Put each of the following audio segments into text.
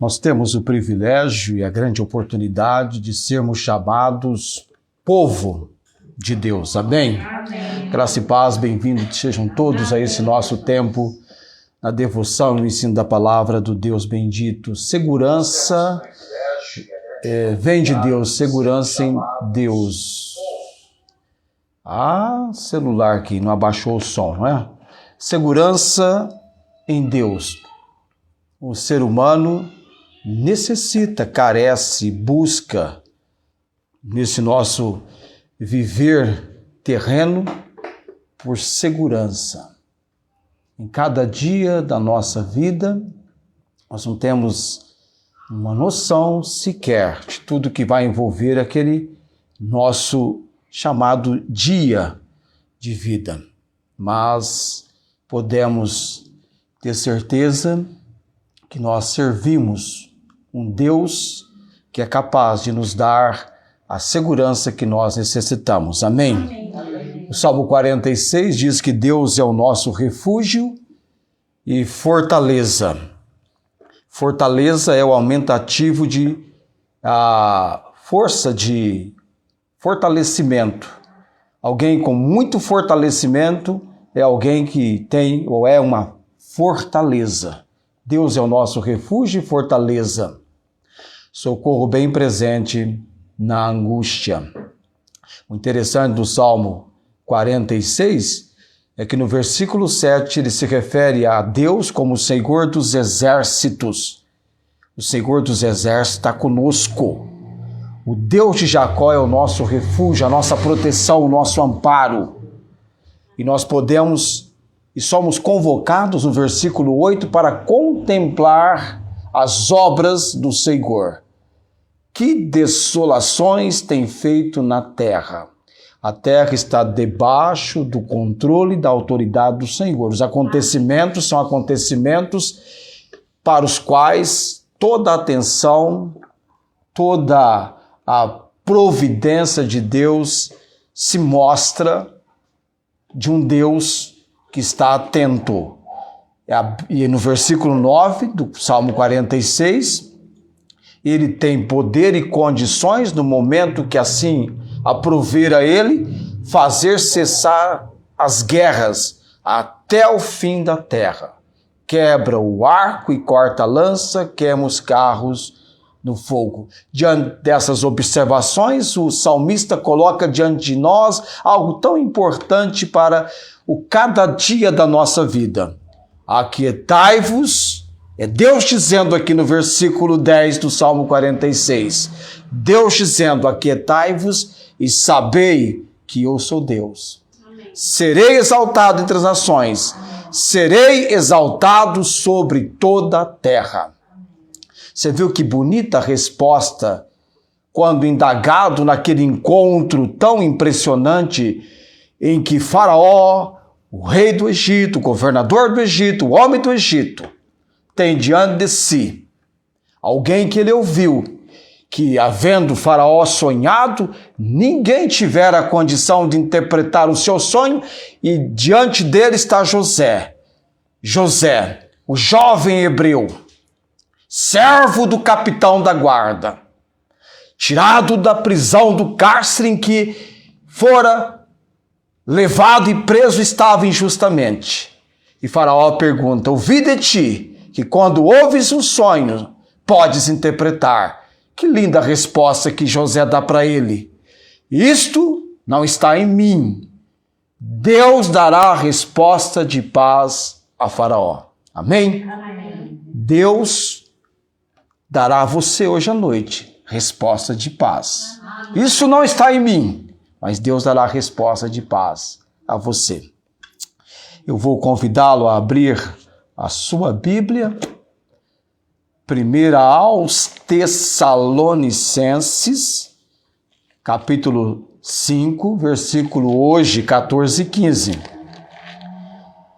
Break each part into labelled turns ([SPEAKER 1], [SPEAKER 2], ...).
[SPEAKER 1] Nós temos o privilégio e a grande oportunidade de sermos chamados povo de Deus. Amém?
[SPEAKER 2] Amém.
[SPEAKER 1] Graça e paz, bem-vindos sejam todos a esse nosso tempo na devoção e no ensino da palavra do Deus bendito. Segurança vem de Deus, segurança em Deus. Celular aqui, não abaixou o som, não é? Segurança em Deus. O ser humano necessita, carece, busca nesse nosso viver terreno por segurança. Em cada dia da nossa vida, nós não temos uma noção sequer de tudo que vai envolver aquele nosso chamado dia de vida. Mas podemos ter certeza que nós servimos um Deus que é capaz de nos dar a segurança que nós necessitamos. Amém?
[SPEAKER 2] Amém.
[SPEAKER 1] O Salmo 46 diz que Deus é o nosso refúgio e fortaleza. Fortaleza é o aumentativo de força de fortalecimento. Alguém com muito fortalecimento é alguém que tem ou é uma fortaleza. Deus é o nosso refúgio e fortaleza. Socorro bem presente na angústia. O interessante do Salmo 46 é que no versículo 7 ele se refere a Deus como o Senhor dos exércitos. O Senhor dos exércitos está conosco. O Deus de Jacó é o nosso refúgio, a nossa proteção, o nosso amparo. E nós podemos e somos convocados no versículo 8 para contemplar as obras do Senhor. Que desolações tem feito na terra? A terra está debaixo do controle da autoridade do Senhor. Os acontecimentos são acontecimentos para os quais toda a atenção, toda a providência de Deus se mostra de um Deus que está atento. E no versículo 9 do Salmo 46, ele tem poder e condições, no momento que assim aprover a ele, fazer cessar as guerras até o fim da terra. Quebra o arco e corta a lança, queima os carros no fogo. Diante dessas observações, o salmista coloca diante de nós algo tão importante para o cada dia da nossa vida. Aquietai-vos, é Deus dizendo aqui no versículo 10 do Salmo 46, Deus dizendo, aquietai-vos e sabei que eu sou Deus. Amém. Serei exaltado entre as nações, serei exaltado sobre toda a terra. Você viu que bonita a resposta quando indagado naquele encontro tão impressionante em que Faraó, o rei do Egito, o governador do Egito, o homem do Egito, tem diante de si alguém que ele ouviu que, havendo Faraó sonhado, ninguém tivera a condição de interpretar o seu sonho e diante dele está José. José, o jovem hebreu, servo do capitão da guarda, tirado da prisão do cárcere em que fora levado e preso estava injustamente. E Faraó pergunta, ouvi de ti que quando ouves um sonho, podes interpretar. Que linda resposta que José dá para ele. Isto não está em mim. Deus dará a resposta de paz a Faraó. Amém?
[SPEAKER 2] Amém.
[SPEAKER 1] Deus dará a você hoje à noite resposta de paz. Amém. Isso não está em mim, mas Deus dará a resposta de paz a você. Eu vou convidá-lo a abrir a sua Bíblia, 1 aos Tessalonicenses, capítulo 5, versículo hoje 14 e 15.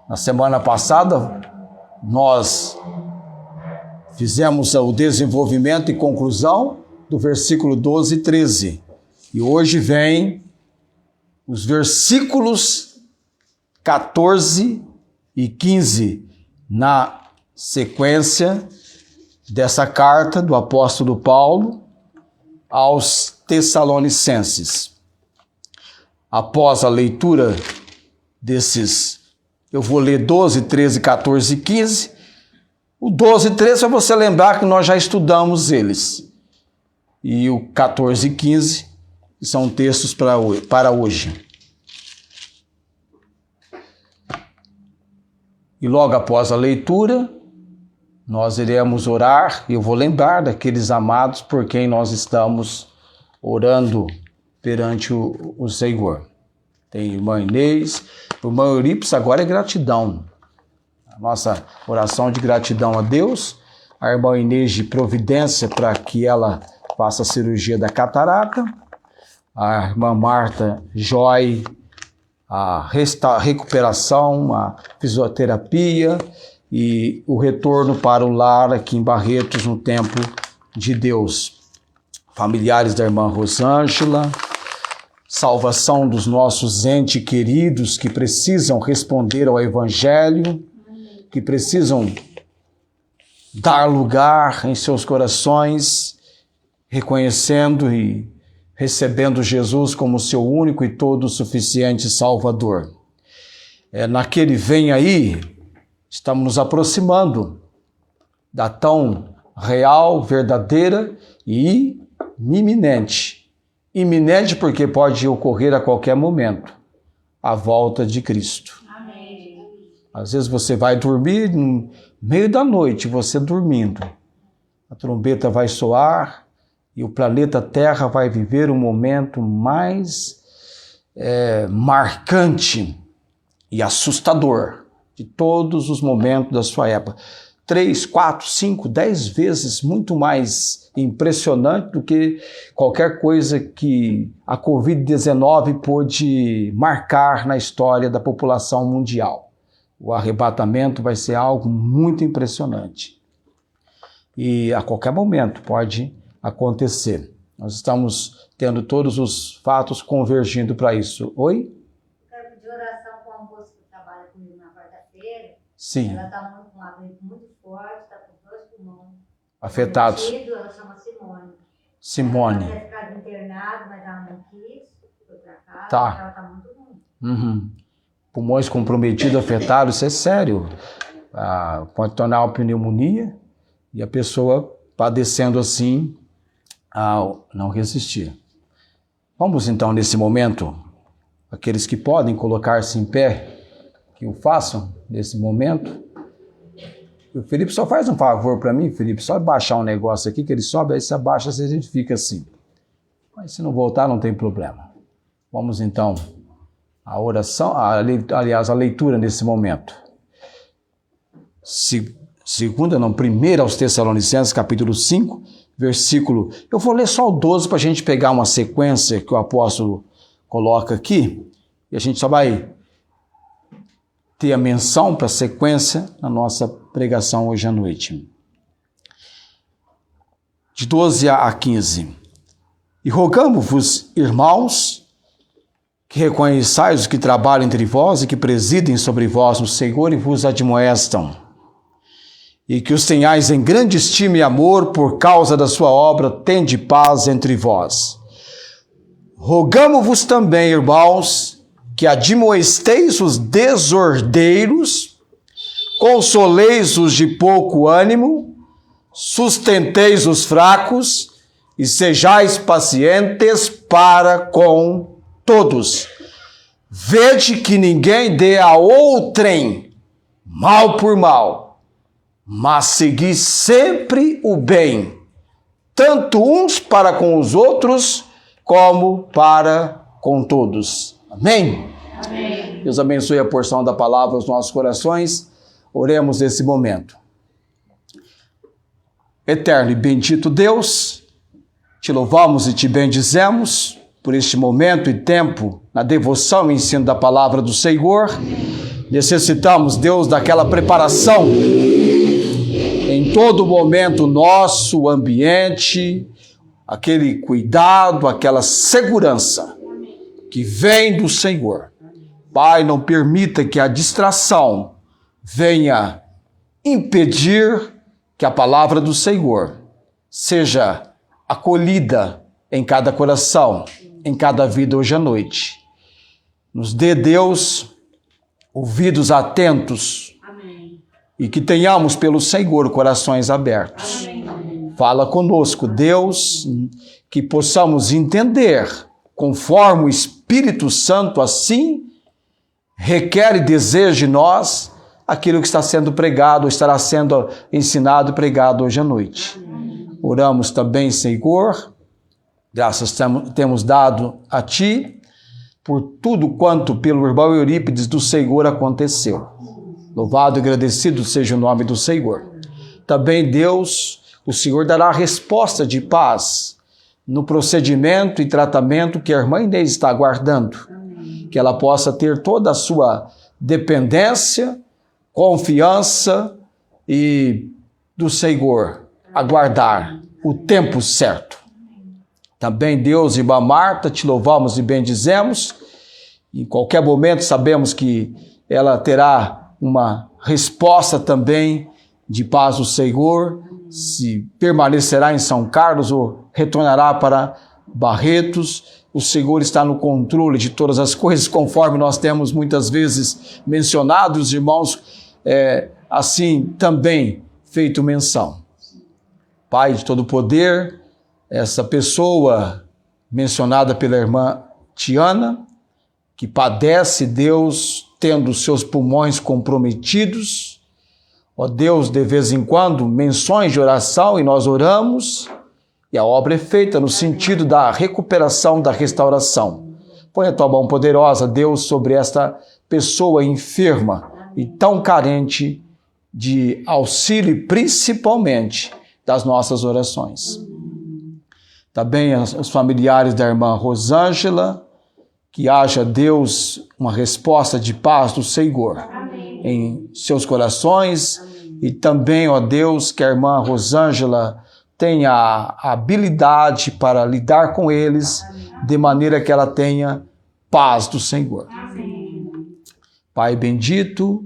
[SPEAKER 1] Na semana passada, nós fizemos o desenvolvimento e conclusão do versículo 12 e 13. E hoje vem os versículos 14 e 15 na sequência dessa carta do apóstolo Paulo aos Tessalonicenses. Após a leitura desses, eu vou ler 12, 13, 14 e 15. O 12 e 13 é você lembrar que nós já estudamos eles. E o 14 e 15 são textos para hoje. E logo após a leitura, nós iremos orar, e eu vou lembrar daqueles amados por quem nós estamos orando perante o Senhor. Tem irmã Inês, irmã Eurípides, agora é gratidão. A nossa oração de gratidão a Deus, a irmã Inês de providência para que ela faça a cirurgia da catarata, a irmã Marta Joy, a recuperação, a fisioterapia e o retorno para o lar aqui em Barretos no Templo de Deus. Familiares da irmã Rosângela, salvação dos nossos entes queridos que precisam responder ao Evangelho, que precisam dar lugar em seus corações, reconhecendo e recebendo Jesus como seu único e todo suficiente Salvador. Naquele vem aí, estamos nos aproximando da tão real, verdadeira e iminente. Iminente porque pode ocorrer a qualquer momento a volta de Cristo. Amém. Às vezes você vai dormir, no meio da noite, você dormindo, a trombeta vai soar e o planeta Terra vai viver um momento mais marcante e assustador de todos os momentos da sua época. 3, 4, 5, 10 vezes muito mais impressionante do que qualquer coisa que a Covid-19 pôde marcar na história da população mundial. O arrebatamento vai ser algo muito impressionante. E a qualquer momento pode acontecer. Nós estamos tendo todos os fatos convergindo para isso. Oi?
[SPEAKER 2] Quero pedir oração com a moça que trabalha comigo na quarta-feira.
[SPEAKER 1] Sim.
[SPEAKER 2] Ela está com uma gripe muito forte, está com 2 pulmões
[SPEAKER 1] afetados.
[SPEAKER 2] Ela chama Simone.
[SPEAKER 1] Simone.
[SPEAKER 2] Ela tinha ficado internada, mas ela não quis, foi para casa.
[SPEAKER 1] Tá.
[SPEAKER 2] Ela está muito ruim.
[SPEAKER 1] Uhum. Pulmões comprometidos, afetados, isso é sério. Pode tornar uma pneumonia e a pessoa padecendo assim ao não resistir. Vamos então nesse momento, aqueles que podem colocar-se em pé, que o façam nesse momento. O Felipe só faz um favor para mim, Felipe, só baixar um negócio aqui que ele sobe, aí você abaixa, a gente fica assim. Mas se não voltar, não tem problema. Vamos então à oração, aliás, a leitura nesse momento. Primeira aos Tessalonicenses, capítulo 5, versículo... Eu vou ler só o 12 para a gente pegar uma sequência que o apóstolo coloca aqui, e a gente só vai ter a menção para a sequência na nossa pregação hoje à noite. De 12 a 15. E rogamo-vos, irmãos, que reconheçais os que trabalham entre vós e que presidem sobre vós no Senhor e vos admoestam, e que os tenhais em grande estima e amor por causa da sua obra, tende paz entre vós. Rogamo-vos também, irmãos, que admoesteis os desordeiros, consoleis os de pouco ânimo, sustenteis os fracos e sejais pacientes para com todos. Vede que ninguém dê a outrem mal por mal, mas segui sempre o bem, tanto uns para com os outros, como para com todos. Amém? Amém. Deus abençoe a porção da palavra aos nossos corações. Oremos nesse momento. Eterno e bendito Deus, te louvamos e te bendizemos por este momento e tempo na devoção e ensino da palavra do Senhor. Necessitamos, Deus, daquela preparação em todo momento, nosso ambiente, aquele cuidado, aquela segurança que vem do Senhor. Pai, não permita que a distração venha impedir que a palavra do Senhor seja acolhida em cada coração, em cada vida hoje à noite. Nos dê, Deus, ouvidos atentos.
[SPEAKER 2] Amém.
[SPEAKER 1] E que tenhamos pelo Senhor corações abertos.
[SPEAKER 2] Amém.
[SPEAKER 1] Fala conosco, Deus, que possamos entender, conforme o Espírito Santo assim requer e deseja de nós, aquilo que está sendo pregado, estará sendo ensinado e pregado hoje à noite.
[SPEAKER 2] Amém.
[SPEAKER 1] Oramos também, Senhor, graças temos dado a Ti, por tudo quanto pelo irmão Eurípides do Senhor aconteceu. Louvado e agradecido seja o nome do Senhor. Também, Deus, o Senhor dará a resposta de paz no procedimento e tratamento que a irmã Inês está aguardando.
[SPEAKER 2] Amém.
[SPEAKER 1] Que ela possa ter toda a sua dependência, confiança e do Senhor aguardar o tempo certo. Também, Deus, irmã Marta, te louvamos e bendizemos. Em qualquer momento sabemos que ela terá uma resposta também de paz do Senhor, se permanecerá em São Carlos ou retornará para Barretos. O Senhor está no controle de todas as coisas, conforme nós temos muitas vezes mencionado, os irmãos assim também feito menção. Pai de todo poder, essa pessoa mencionada pela irmã Tiana, que padece, Deus, tendo seus pulmões comprometidos, ó Deus, de vez em quando, menções de oração e nós oramos, e a obra é feita no sentido da recuperação, da restauração. Põe a tua mão poderosa, Deus, sobre esta pessoa enferma e tão carente de auxílio, e principalmente das nossas orações. Também os familiares da irmã Rosângela, que haja, Deus, uma resposta de paz do Senhor.
[SPEAKER 2] Amém.
[SPEAKER 1] Em seus corações. Amém. E também, ó Deus, que a irmã Rosângela tenha a habilidade para lidar com eles. Amém. De maneira que ela tenha paz do Senhor.
[SPEAKER 2] Amém.
[SPEAKER 1] Pai bendito,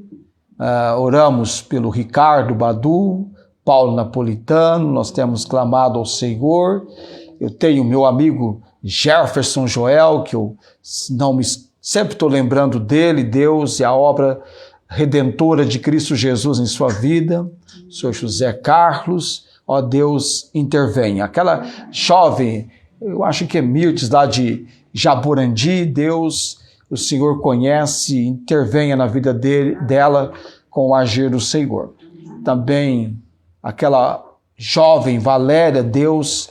[SPEAKER 1] oramos pelo Ricardo Badu, Paulo Napolitano, nós temos clamado ao Senhor. Eu tenho meu amigo Jefferson Joel, que eu sempre estou lembrando dele, Deus, e a obra redentora de Cristo Jesus em sua vida. Senhor José Carlos, ó Deus, intervenha. Aquela jovem, eu acho que é Mirtes, lá de Jaborandi, Deus, o Senhor conhece, intervenha na vida dela com o agir do Senhor. Também aquela jovem Valéria, Deus,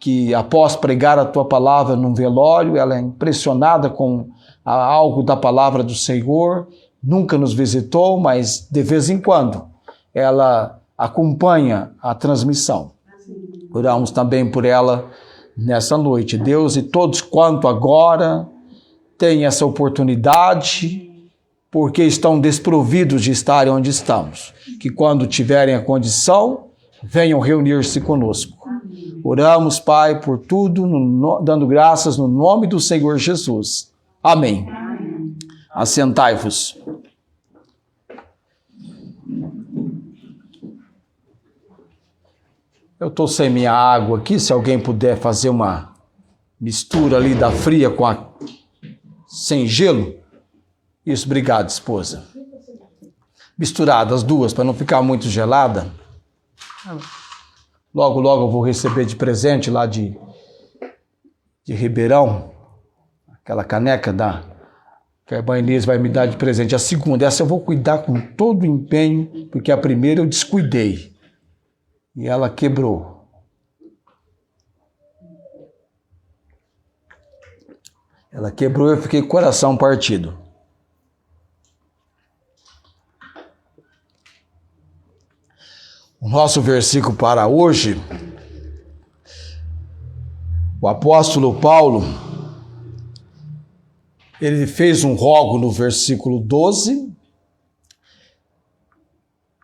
[SPEAKER 1] que após pregar a tua palavra num velório, ela é impressionada com algo da palavra do Senhor, nunca nos visitou, mas de vez em quando ela acompanha a transmissão. Oramos também por ela nessa noite, Deus, e todos quanto agora têm essa oportunidade, porque estão desprovidos de estarem onde estamos, que quando tiverem a condição, venham reunir-se conosco. Oramos, Pai, por tudo, dando graças no nome do Senhor Jesus. Amém. Assentai-vos. Eu estou sem minha água aqui, se alguém puder fazer uma mistura ali da fria com a sem gelo. Isso, obrigado, esposa. Misturada as duas, para não ficar muito gelada. Logo, logo eu vou receber de presente lá de Ribeirão, aquela caneca que a irmã Inês vai me dar de presente. A segunda, essa eu vou cuidar com todo o empenho, porque a primeira eu descuidei e ela quebrou. Ela quebrou e eu fiquei com o coração partido. O nosso versículo para hoje, o apóstolo Paulo, ele fez um rogo no versículo 12.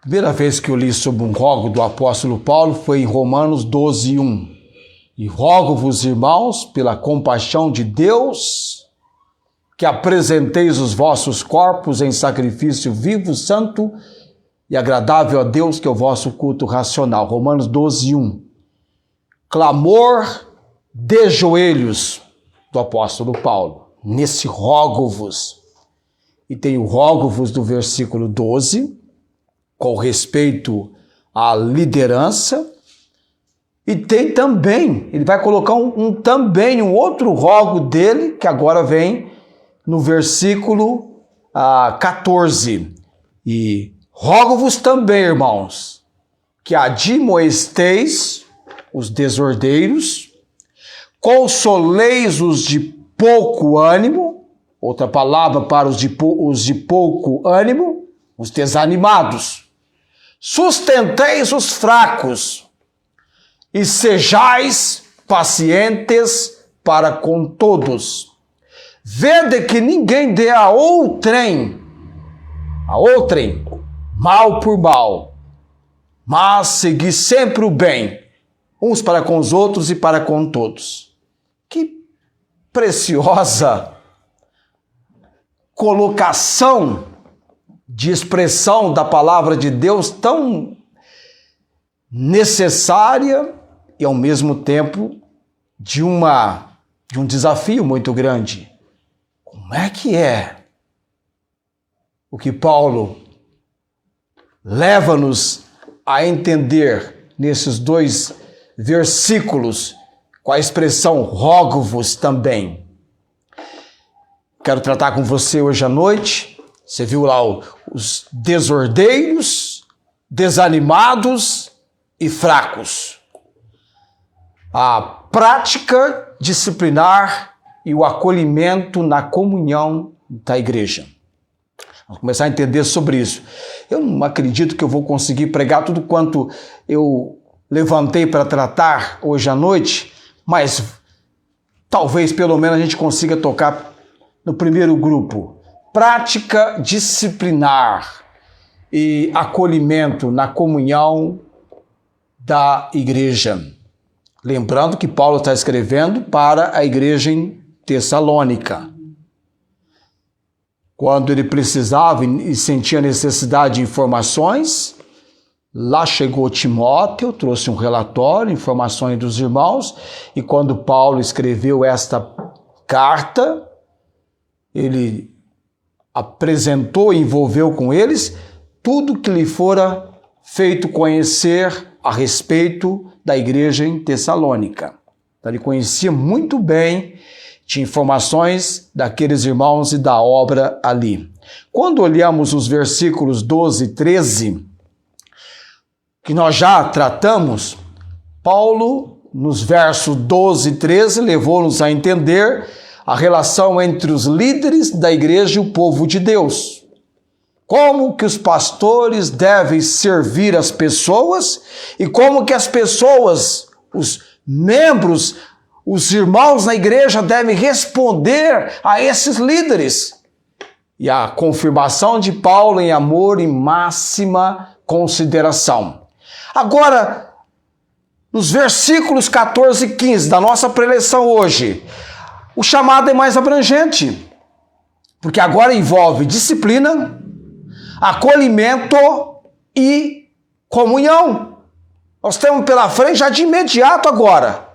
[SPEAKER 1] Primeira vez que eu li sobre um rogo do apóstolo Paulo foi em Romanos 12, 1. E rogo-vos, irmãos, pela compaixão de Deus, que apresenteis os vossos corpos em sacrifício vivo, santo e agradável a Deus que é o vosso culto racional. Romanos 12, 1. Clamor de joelhos do apóstolo Paulo. Nesse rogo-vos. E tem o rogo-vos do versículo 12, com respeito à liderança. E tem também, ele vai colocar um outro rogo dele, que agora vem no versículo 14. E rogo-vos também, irmãos, que admoesteis os desordeiros, consoleis os de pouco ânimo, outra palavra para os de pouco ânimo, os desanimados. Sustenteis os fracos e sejais pacientes para com todos. Vede que ninguém dê a outrem mal por mal, mas segui sempre o bem, uns para com os outros e para com todos. Que preciosa colocação de expressão da palavra de Deus, tão necessária e ao mesmo tempo de um desafio muito grande. Como é que é o que Paulo leva-nos a entender nesses 2 versículos com a expressão rogo-vos também? Quero tratar com você hoje à noite. Você viu lá os desordeiros, desanimados e fracos. A prática disciplinar e o acolhimento na comunhão da igreja. Vamos começar a entender sobre isso. Eu não acredito que eu vou conseguir pregar tudo quanto eu levantei para tratar hoje à noite, mas talvez pelo menos a gente consiga tocar no primeiro grupo. Prática disciplinar e acolhimento na comunhão da igreja. Lembrando que Paulo está escrevendo para a igreja em Tessalônica. Quando ele precisava e sentia necessidade de informações, lá chegou Timóteo, trouxe um relatório, informações dos irmãos, e quando Paulo escreveu esta carta, ele apresentou e envolveu com eles tudo que lhe fora feito conhecer a respeito da igreja em Tessalônica. Então, ele conhecia muito bem, tinha informações daqueles irmãos e da obra ali. Quando olhamos os versículos 12 e 13, que nós já tratamos, Paulo, nos versos 12 e 13, levou-nos a entender a relação entre os líderes da igreja e o povo de Deus. Como que os pastores devem servir as pessoas e como que as pessoas, os membros, os irmãos na igreja devem responder a esses líderes. E a confirmação de Paulo em amor e máxima consideração. Agora, nos versículos 14 e 15 da nossa preleção hoje, o chamado é mais abrangente, porque agora envolve disciplina, acolhimento e comunhão. Nós temos pela frente já de imediato agora,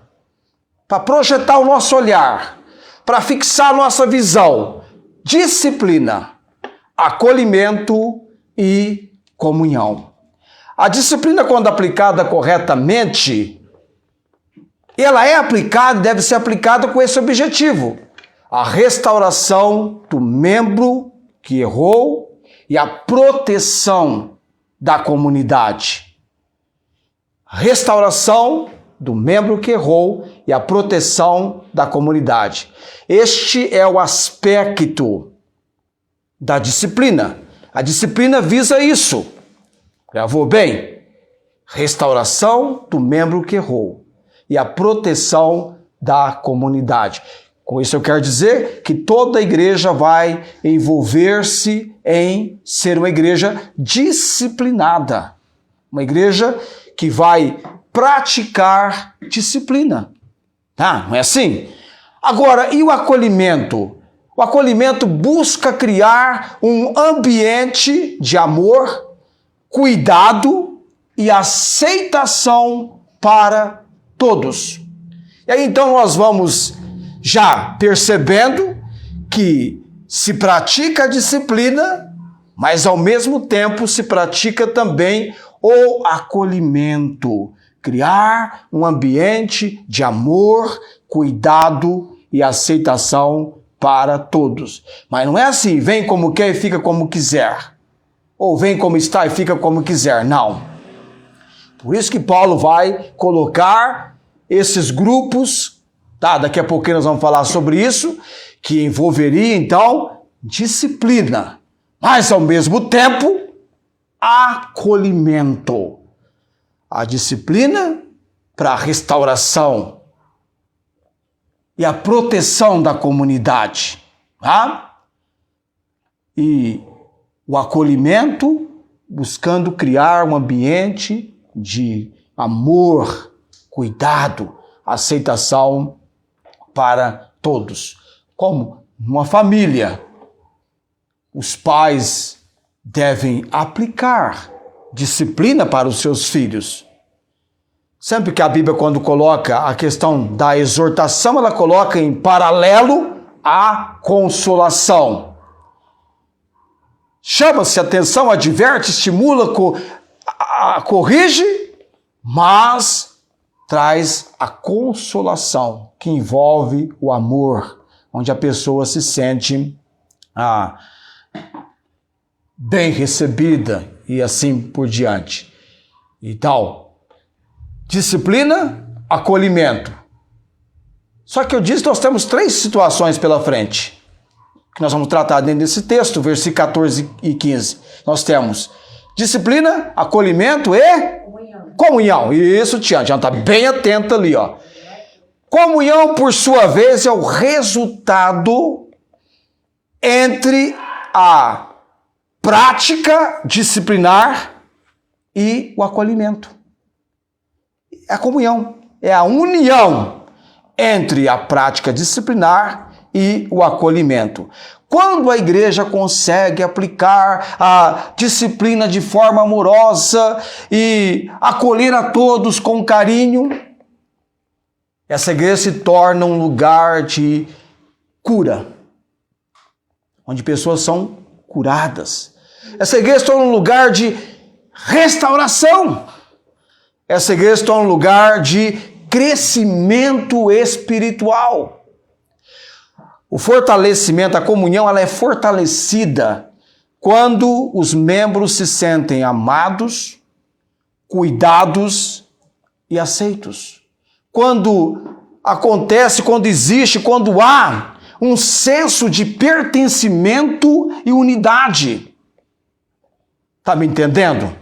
[SPEAKER 1] para projetar o nosso olhar, para fixar a nossa visão, disciplina, acolhimento e comunhão. A disciplina, quando aplicada corretamente, ela é aplicada, deve ser aplicada com esse objetivo: a restauração do membro que errou e a proteção da comunidade. Restauração do membro que errou e a proteção da comunidade. Este é o aspecto da disciplina. A disciplina visa isso. Gravou bem? Restauração do membro que errou e a proteção da comunidade. Com isso eu quero dizer que toda a igreja vai envolver-se em ser uma igreja disciplinada. Uma igreja que vai praticar disciplina. Não é assim? Agora, e o acolhimento? O acolhimento busca criar um ambiente de amor, cuidado e aceitação para todos. E aí então nós vamos já percebendo que se pratica a disciplina, mas ao mesmo tempo se pratica também o acolhimento. Criar um ambiente de amor, cuidado e aceitação para todos. Mas não é assim, vem como quer e fica como quiser. Ou vem como está e fica como quiser. Não. Por isso que Paulo vai colocar esses grupos, tá? Daqui a pouquinho nós vamos falar sobre isso, que envolveria então disciplina, mas ao mesmo tempo acolhimento. A disciplina para a restauração e a proteção da comunidade, tá? E o acolhimento buscando criar um ambiente de amor, cuidado, aceitação para todos. Como numa família, os pais devem aplicar disciplina para os seus filhos. Sempre que a Bíblia, quando coloca a questão da exortação, ela coloca em paralelo a consolação. Chama-se atenção, adverte, estimula, corrige, mas traz a consolação, que envolve o amor, onde a pessoa se sente bem recebida e assim por diante. Então, disciplina, acolhimento. Só que eu disse que nós temos 3 situações pela frente, que nós vamos tratar dentro desse texto, versículo 14 e 15. Nós temos disciplina, acolhimento e comunhão. Isso, Tiana, já está bem atenta ali, ó. Comunhão, por sua vez, é o resultado entre a prática disciplinar e o acolhimento. É a comunhão, é a união entre a prática disciplinar e o acolhimento. Quando a igreja consegue aplicar a disciplina de forma amorosa e acolher a todos com carinho, essa igreja se torna um lugar de cura, onde pessoas são curadas. Essa igreja se torna um lugar de restauração. Essa igreja se torna um lugar de crescimento espiritual. O fortalecimento, a comunhão, ela é fortalecida quando os membros se sentem amados, cuidados e aceitos. Quando acontece, quando existe, quando há um senso de pertencimento e unidade. Está me entendendo?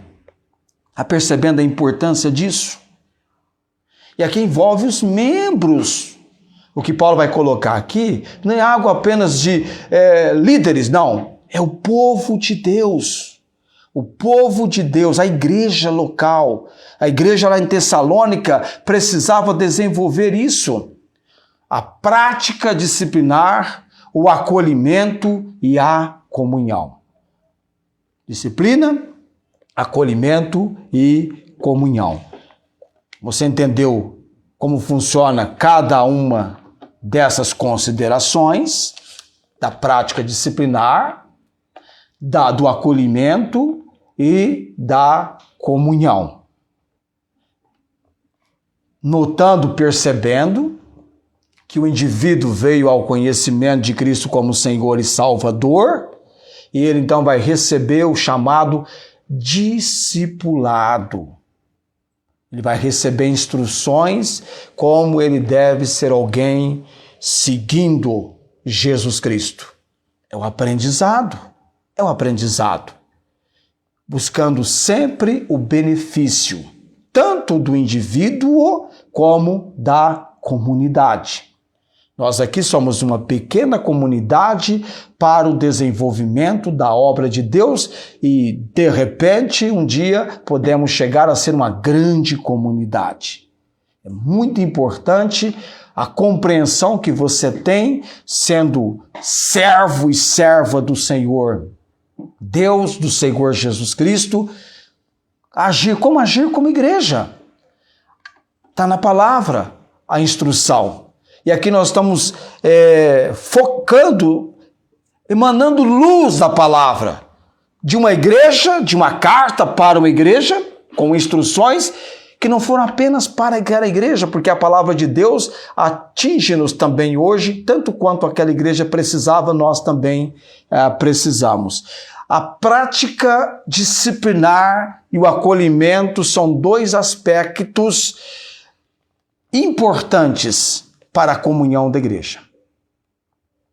[SPEAKER 1] Está percebendo a importância disso? E aqui envolve os membros. O que Paulo vai colocar aqui não é algo apenas de líderes, não. É o povo de Deus. O povo de Deus, a igreja local. A igreja lá em Tessalônica precisava desenvolver isso. A prática disciplinar, o acolhimento e a comunhão. Disciplina, acolhimento e comunhão. Você entendeu como funciona cada uma dessas considerações da prática disciplinar, do acolhimento e da comunhão. Notando, percebendo que o indivíduo veio ao conhecimento de Cristo como Senhor e Salvador, e ele então vai receber o chamado discipulado. Ele vai receber instruções como ele deve ser alguém seguindo Jesus Cristo. É o aprendizado, buscando sempre o benefício, tanto do indivíduo como da comunidade. Nós aqui somos uma pequena comunidade para o desenvolvimento da obra de Deus e, de repente, um dia podemos chegar a ser uma grande comunidade. É muito importante a compreensão que você tem sendo servo e serva do Senhor Deus, do Senhor Jesus Cristo, Agir como igreja. Está na palavra a instrução. E aqui nós estamos focando, emanando luz da palavra. De uma igreja, de uma carta para uma igreja, com instruções que não foram apenas para aquela igreja, porque a palavra de Deus atinge-nos também hoje, tanto quanto aquela igreja precisava, nós também precisamos. A prática disciplinar e o acolhimento são dois aspectos importantes para a comunhão da igreja.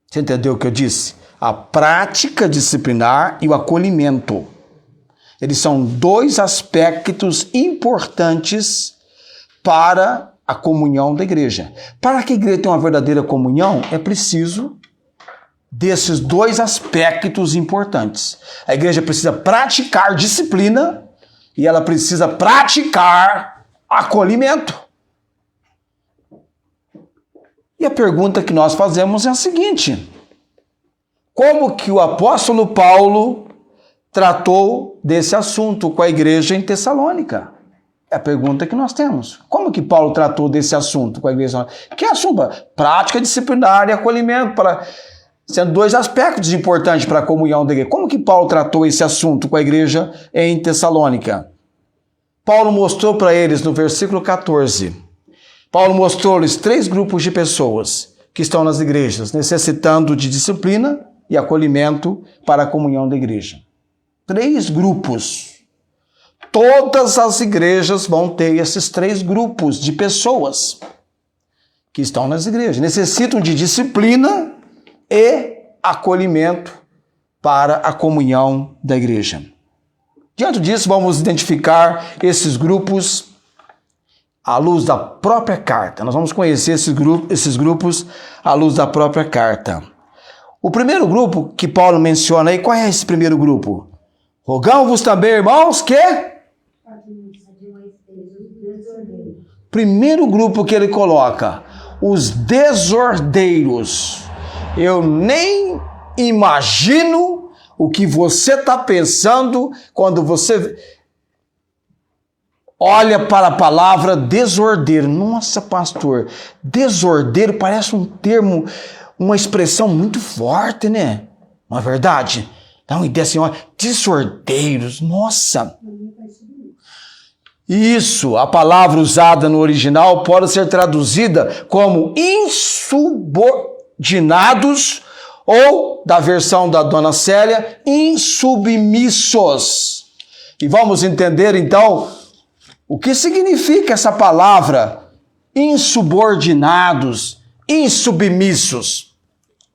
[SPEAKER 1] Você entendeu o que eu disse? A prática disciplinar e o acolhimento. Eles são dois aspectos importantes para a comunhão da igreja. Para que a igreja tenha uma verdadeira comunhão, é preciso desses dois aspectos importantes. A igreja precisa praticar disciplina e ela precisa praticar acolhimento. E a pergunta que nós fazemos é a seguinte: como que o apóstolo Paulo tratou desse assunto com a igreja em Tessalônica? É a pergunta que nós temos. Como que Paulo tratou desse assunto com a igreja? Que assunto? Prática disciplinar e acolhimento, sendo dois aspectos importantes para a comunhão da igreja. Como que Paulo tratou esse assunto com a igreja em Tessalônica? Paulo mostrou para eles no versículo 14. Paulo mostrou-lhes 3 grupos de pessoas que estão nas igrejas, necessitando de disciplina e acolhimento para a comunhão da igreja. 3 grupos. Todas as igrejas vão ter esses 3 grupos de pessoas que estão nas igrejas. Necessitam de disciplina e acolhimento para a comunhão da igreja. Diante disso, vamos identificar esses grupos à luz da própria carta. Nós vamos conhecer esses grupos à luz da própria carta. O primeiro grupo que Paulo menciona aí, qual é esse primeiro grupo? Rogamos também, irmãos, que? Primeiro grupo que ele coloca, os desordeiros. Eu nem imagino o que você está pensando quando você olha para a palavra desordeiro. Nossa, pastor, desordeiro parece um termo, uma expressão muito forte, né? Não é verdade? Dá uma ideia assim, ó, desordeiros, nossa. Isso, a palavra usada no original pode ser traduzida como insubordinados ou, da versão da Dona Célia, insubmissos. E vamos entender então o que significa essa palavra insubordinados, insubmissos.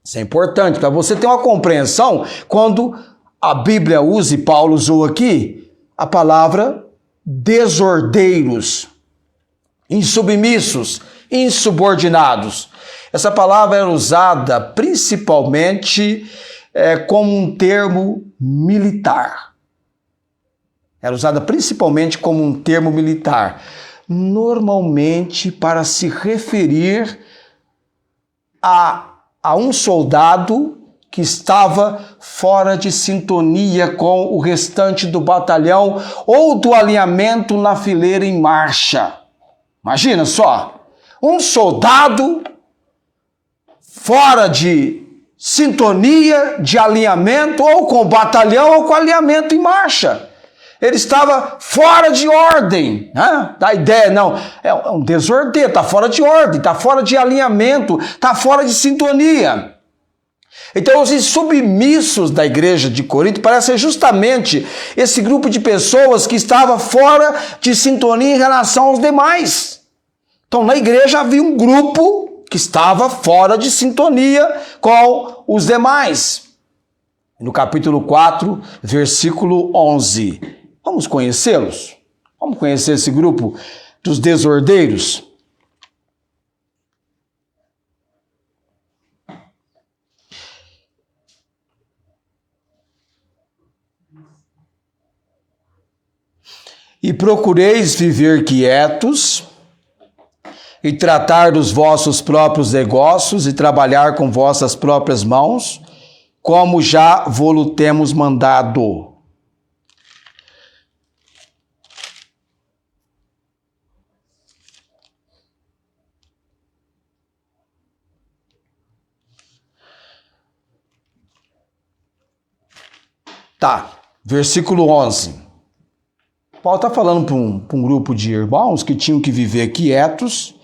[SPEAKER 1] Isso é importante para você ter uma compreensão quando a Bíblia usa, e Paulo usou aqui, a palavra desordeiros, insubmissos, insubordinados. Essa palavra era usada principalmente como um termo militar. Era usada principalmente como um termo militar, normalmente para se referir a um soldado que estava fora de sintonia com o restante do batalhão ou do alinhamento na fileira em marcha. Imagina só, um soldado fora de sintonia, de alinhamento, ou com o batalhão ou com o alinhamento em marcha. Ele estava fora de ordem, né? Dá ideia, não, é um desordeiro, está fora de ordem, está fora de alinhamento, está fora de sintonia. Então os insubmissos da igreja de Corinto parecem justamente esse grupo de pessoas que estava fora de sintonia em relação aos demais. Então na igreja havia um grupo que estava fora de sintonia com os demais. No capítulo 4, versículo 11. Vamos conhecê-los? Vamos conhecer esse grupo dos desordeiros? E procureis viver quietos, e tratar dos vossos próprios negócios, e trabalhar com vossas próprias mãos, como já vô-lo temos mandado. Tá, versículo 11. Paulo está falando para um grupo de irmãos que tinham que viver quietos,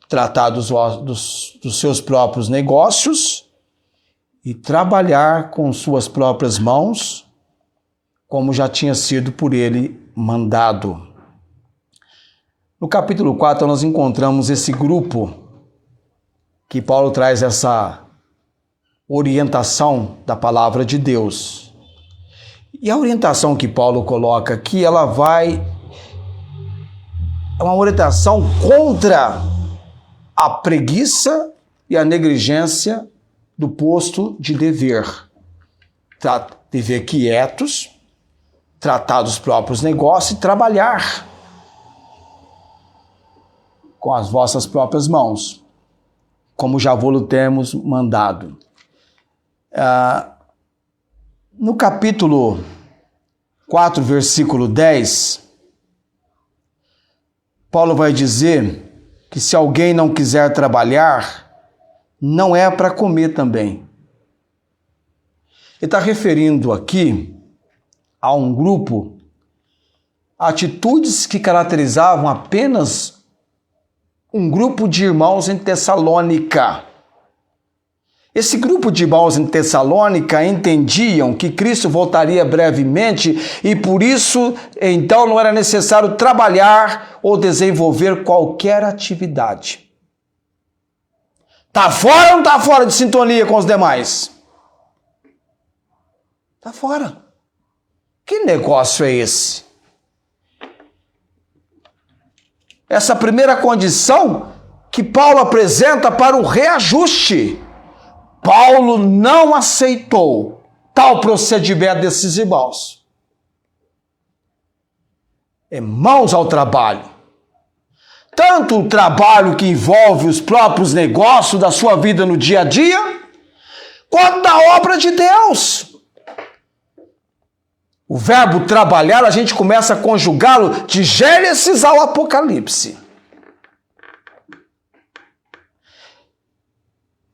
[SPEAKER 1] tratar dos seus próprios negócios e trabalhar com suas próprias mãos, como já tinha sido por ele mandado. No capítulo 4, nós encontramos esse grupo que Paulo traz essa orientação da palavra de Deus. E a orientação que Paulo coloca aqui, ela é uma orientação contra a preguiça e a negligência do posto de dever. Viver quietos, tratar dos próprios negócios e trabalhar com as vossas próprias mãos, como já vos temos mandado. No capítulo 4, versículo 10, Paulo vai dizer que se alguém não quiser trabalhar, não é para comer também. Ele está referindo aqui a um grupo, atitudes que caracterizavam apenas um grupo de irmãos em Tessalônica. Esse grupo de irmãos em Tessalônica entendiam que Cristo voltaria brevemente e por isso, então, não era necessário trabalhar ou desenvolver qualquer atividade. Está fora ou não está fora de sintonia com os demais? Está fora. Que negócio é esse? Essa primeira condição que Paulo apresenta para o reajuste. Paulo não aceitou tal procedimento desses irmãos. É mãos ao trabalho. Tanto o trabalho que envolve os próprios negócios da sua vida no dia a dia, quanto da obra de Deus. O verbo trabalhar, a gente começa a conjugá-lo de Gênesis ao Apocalipse.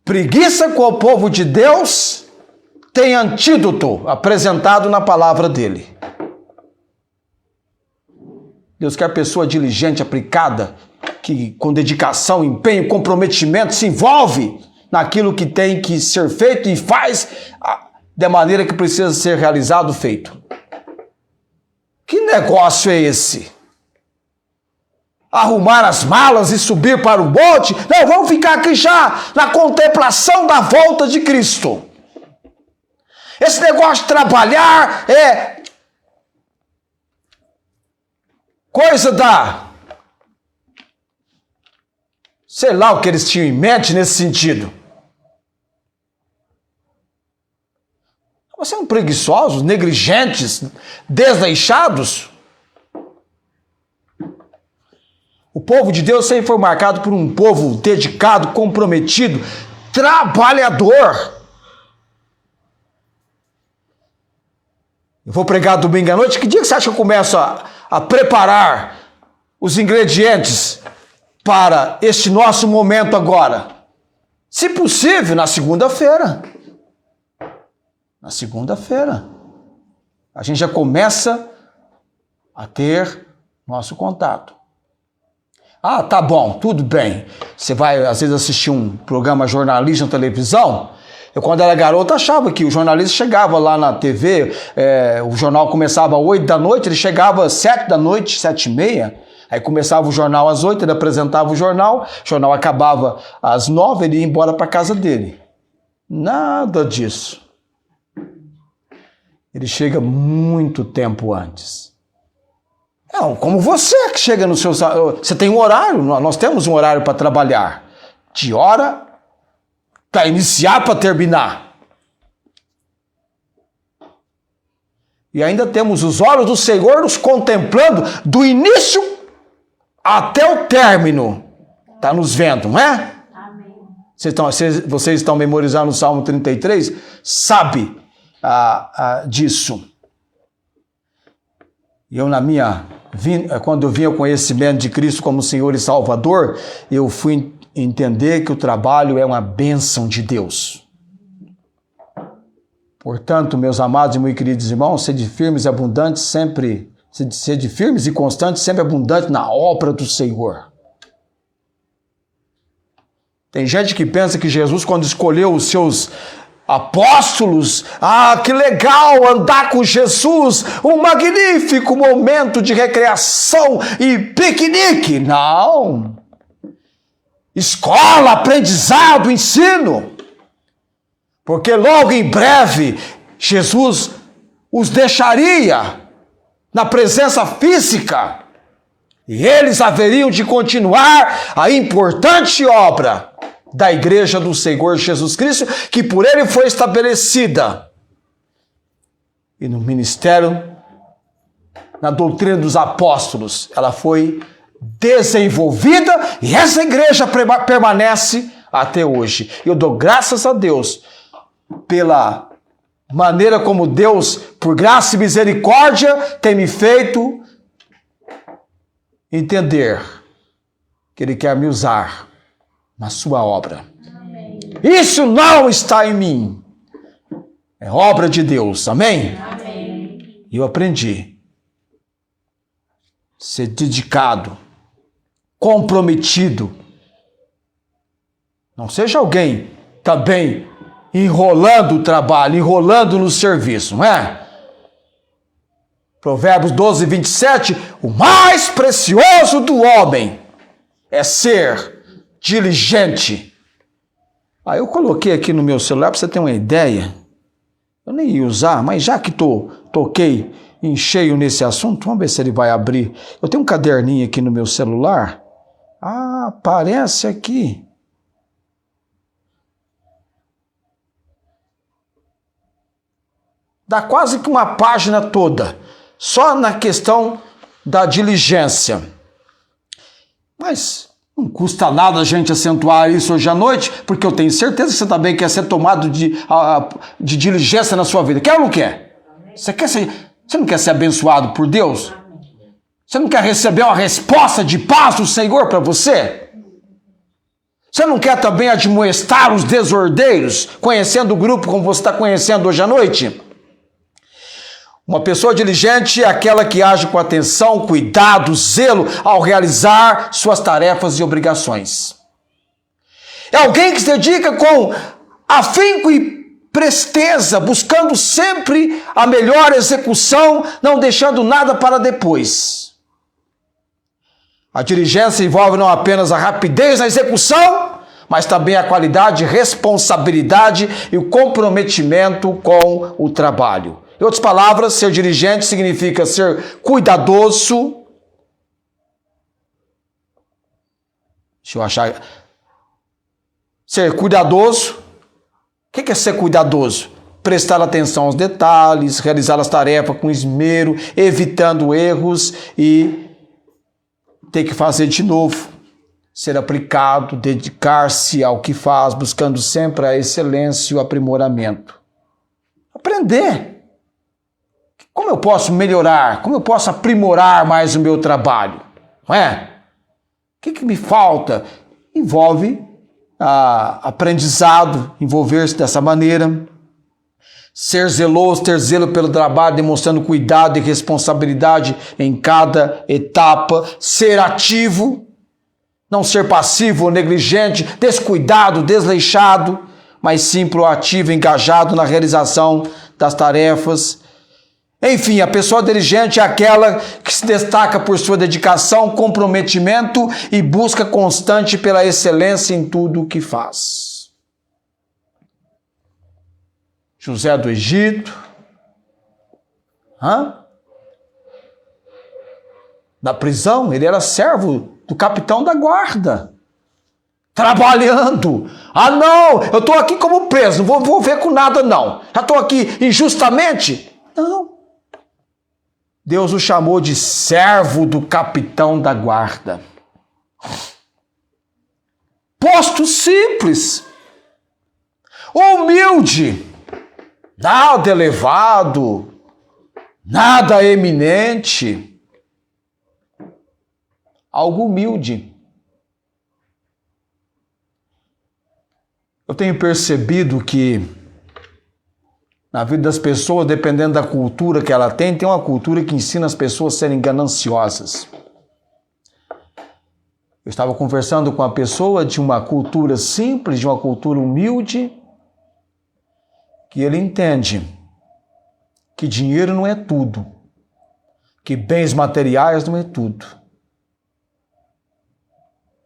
[SPEAKER 1] Preguiça com o povo de Deus tem antídoto apresentado na palavra dele. Deus quer pessoa diligente, aplicada, que com dedicação, empenho, comprometimento se envolve naquilo que tem que ser feito e faz da maneira que precisa ser realizado, feito. Que negócio é esse? Arrumar as malas e subir para o monte? Não, vamos ficar aqui já na contemplação da volta de Cristo. Esse negócio de trabalhar é coisa sei lá o que eles tinham em mente nesse sentido. Vocês são preguiçosos, negligentes, desleixados. O povo de Deus sempre foi marcado por um povo dedicado, comprometido, trabalhador. Eu vou pregar domingo à noite. Que dia que você acha que eu começo a preparar os ingredientes para este nosso momento agora? Se possível, na segunda-feira. Na segunda-feira. A gente já começa a ter nosso contato. Ah, tá bom, tudo bem. Você vai, às vezes, assistir um programa jornalista na televisão. Eu, quando era garota, achava que o jornalista chegava lá na TV, o jornal começava às 8 da noite, ele chegava às 7 da noite, 7h30. Aí começava o jornal às 8, ele apresentava o jornal acabava às 9, ele ia embora para casa dele. Nada disso. Ele chega muito tempo antes. Como você que chega no seu... Você tem um horário, nós temos um horário para trabalhar. De hora para iniciar, para terminar. E ainda temos os olhos do Senhor nos contemplando do início até o término. Está nos vendo, não é?
[SPEAKER 2] Amém.
[SPEAKER 1] Vocês estão memorizando o Salmo 33? Sabe disso. E eu, quando eu vim ao conhecimento de Cristo como Senhor e Salvador, eu fui entender que o trabalho é uma bênção de Deus. Portanto, meus amados e muito queridos irmãos, sede firmes e abundantes sempre, sede firmes e constantes, sempre abundantes na obra do Senhor. Tem gente que pensa que Jesus, quando escolheu os seus apóstolos, que legal andar com Jesus, um magnífico momento de recreação e piquenique. Não. Escola, aprendizado, ensino. Porque logo em breve, Jesus os deixaria na presença física e eles haveriam de continuar a importante obra da Igreja do Senhor Jesus Cristo, que por ele foi estabelecida. E no ministério, na doutrina dos apóstolos, ela foi desenvolvida e essa igreja permanece até hoje. Eu dou graças a Deus pela maneira como Deus, por graça e misericórdia, tem me feito entender que Ele quer me usar na sua obra. Amém. Isso não está em mim. É obra de Deus. Amém? Amém. E eu aprendi a ser dedicado, comprometido. Não seja alguém também enrolando o trabalho, enrolando no serviço, não é? Provérbios 12, 27, o mais precioso do homem é ser diligente. Eu coloquei aqui no meu celular para você ter uma ideia. Eu nem ia usar, mas já que toquei em cheio nesse assunto, vamos ver se ele vai abrir. Eu tenho um caderninho aqui no meu celular. Aparece aqui. Dá quase que uma página toda, só na questão da diligência. Mas não custa nada a gente acentuar isso hoje à noite, porque eu tenho certeza que você também quer ser tomado de diligência na sua vida. Quer ou não quer? Você não quer ser abençoado por Deus? Você não quer receber uma resposta de paz do Senhor para você? Você não quer também admoestar os desordeiros, conhecendo o grupo como você está conhecendo hoje à noite? Uma pessoa diligente é aquela que age com atenção, cuidado, zelo ao realizar suas tarefas e obrigações. É alguém que se dedica com afinco e presteza, buscando sempre a melhor execução, não deixando nada para depois. A diligência envolve não apenas a rapidez na execução, mas também a qualidade, responsabilidade e o comprometimento com o trabalho. Em outras palavras, ser diligente significa ser cuidadoso. Deixa eu achar. Ser cuidadoso. O que é ser cuidadoso? Prestar atenção aos detalhes, realizar as tarefas com esmero, evitando erros e ter que fazer de novo. Ser aplicado, dedicar-se ao que faz, buscando sempre a excelência e o aprimoramento. Aprender. Como eu posso melhorar? Como eu posso aprimorar mais o meu trabalho? Não é? O que me falta? Envolve aprendizado, envolver-se dessa maneira. Ser zeloso, ter zelo pelo trabalho, demonstrando cuidado e responsabilidade em cada etapa. Ser ativo, não ser passivo ou negligente, descuidado, desleixado, mas sim proativo, engajado na realização das tarefas. Enfim, a pessoa diligente é aquela que se destaca por sua dedicação, comprometimento e busca constante pela excelência em tudo o que faz. José do Egito, da prisão, ele era servo do capitão da guarda, trabalhando. Não, eu estou aqui como preso, não vou ver com nada não. Já estou aqui injustamente? Não. Deus o chamou de servo do capitão da guarda. Posto simples, humilde, nada elevado, nada eminente, algo humilde. Eu tenho percebido que Na vida das pessoas, dependendo da cultura que ela tem uma cultura que ensina as pessoas a serem gananciosas. Eu estava conversando com uma pessoa de uma cultura simples, de uma cultura humilde, que ele entende que dinheiro não é tudo, que bens materiais não é tudo.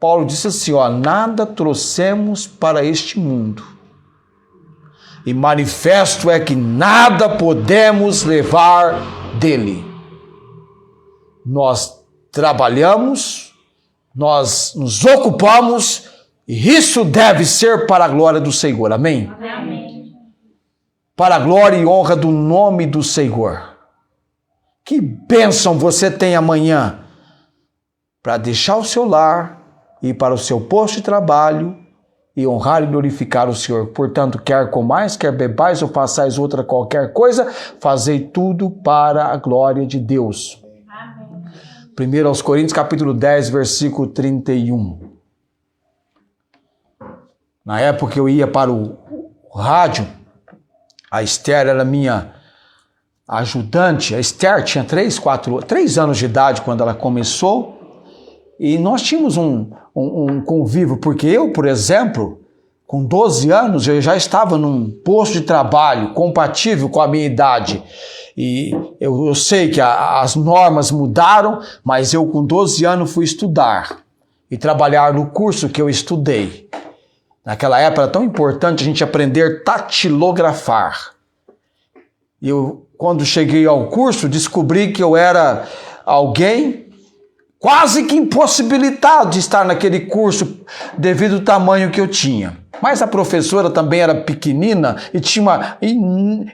[SPEAKER 1] Paulo disse assim, nada trouxemos para este mundo, e manifesto é que nada podemos levar dele. Nós trabalhamos, nós nos ocupamos, e isso deve ser para a glória do Senhor. Amém?
[SPEAKER 2] Amém.
[SPEAKER 1] Para a glória e honra do nome do Senhor. Que bênção você tem amanhã para deixar o seu lar, ir para o seu posto de trabalho e honrar e glorificar o Senhor. Portanto, quer comais, quer bebais ou façais outra qualquer coisa, fazei tudo para a glória de Deus. Amém. 1 aos Coríntios, capítulo 10, versículo 31. Na época eu ia para o rádio, a Esther era minha ajudante. A Esther tinha 3 anos de idade quando ela começou, e nós tínhamos um convívio, porque eu, por exemplo, com 12 anos, eu já estava num posto de trabalho compatível com a minha idade. E eu sei que as normas mudaram, mas eu com 12 anos fui estudar e trabalhar no curso que eu estudei. Naquela época era tão importante a gente aprender a tatilografar. E eu, quando cheguei ao curso, descobri que eu era alguém quase que impossibilitado de estar naquele curso devido ao tamanho que eu tinha. Mas a professora também era pequenina e tinha uma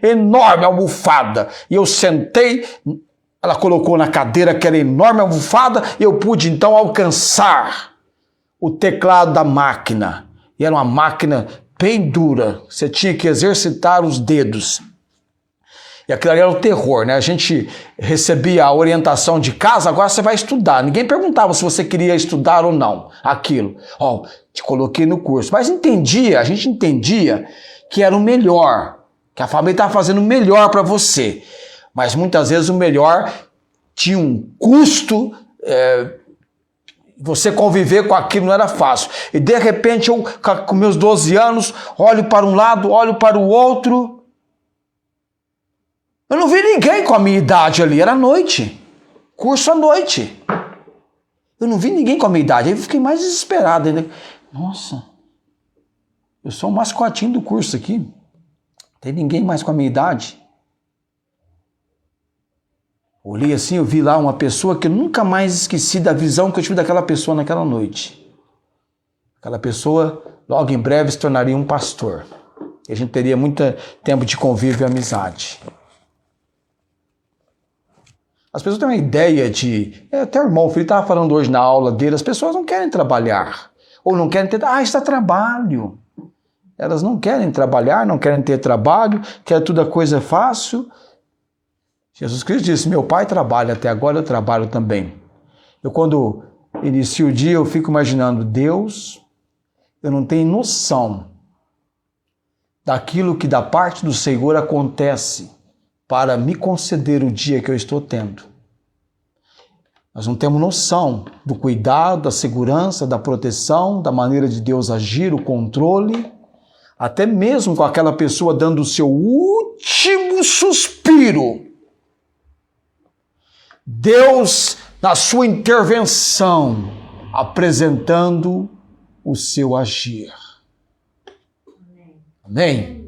[SPEAKER 1] enorme almofada. E eu sentei, ela colocou na cadeira aquela enorme almofada e eu pude então alcançar o teclado da máquina. E era uma máquina bem dura, você tinha que exercitar os dedos. E aquilo ali era o terror, né? A gente recebia a orientação de casa, agora você vai estudar. Ninguém perguntava se você queria estudar ou não aquilo. Te coloquei no curso. Mas a gente entendia que era o melhor, que a família estava fazendo o melhor para você. Mas muitas vezes o melhor tinha um custo, você conviver com aquilo não era fácil. E de repente eu, com meus 12 anos, olho para um lado, olho para o outro. Eu não vi ninguém com a minha idade ali, era noite, curso à noite. Eu não vi ninguém com a minha idade, aí eu fiquei mais desesperado ainda. Nossa, eu sou o mascotinho do curso aqui, não tem ninguém mais com a minha idade. Olhei assim, eu vi lá uma pessoa que eu nunca mais esqueci da visão que eu tive daquela pessoa naquela noite. Aquela pessoa, logo em breve, se tornaria um pastor. E a gente teria muito tempo de convívio e amizade. As pessoas têm uma ideia de... Até o irmão, o filho estava falando hoje na aula dele, as pessoas não querem trabalhar. Ou não querem ter... isso é trabalho. Elas não querem trabalhar, não querem ter trabalho, querem tudo a coisa fácil. Jesus Cristo disse, meu pai trabalha, até agora eu trabalho também. Eu quando inicio o dia, eu fico imaginando, Deus, eu não tenho noção daquilo que da parte do Senhor acontece para me conceder o dia que eu estou tendo. Nós não temos noção do cuidado, da segurança, da proteção, da maneira de Deus agir, o controle, até mesmo com aquela pessoa dando o seu último suspiro. Deus, na sua intervenção, apresentando o seu agir. Amém?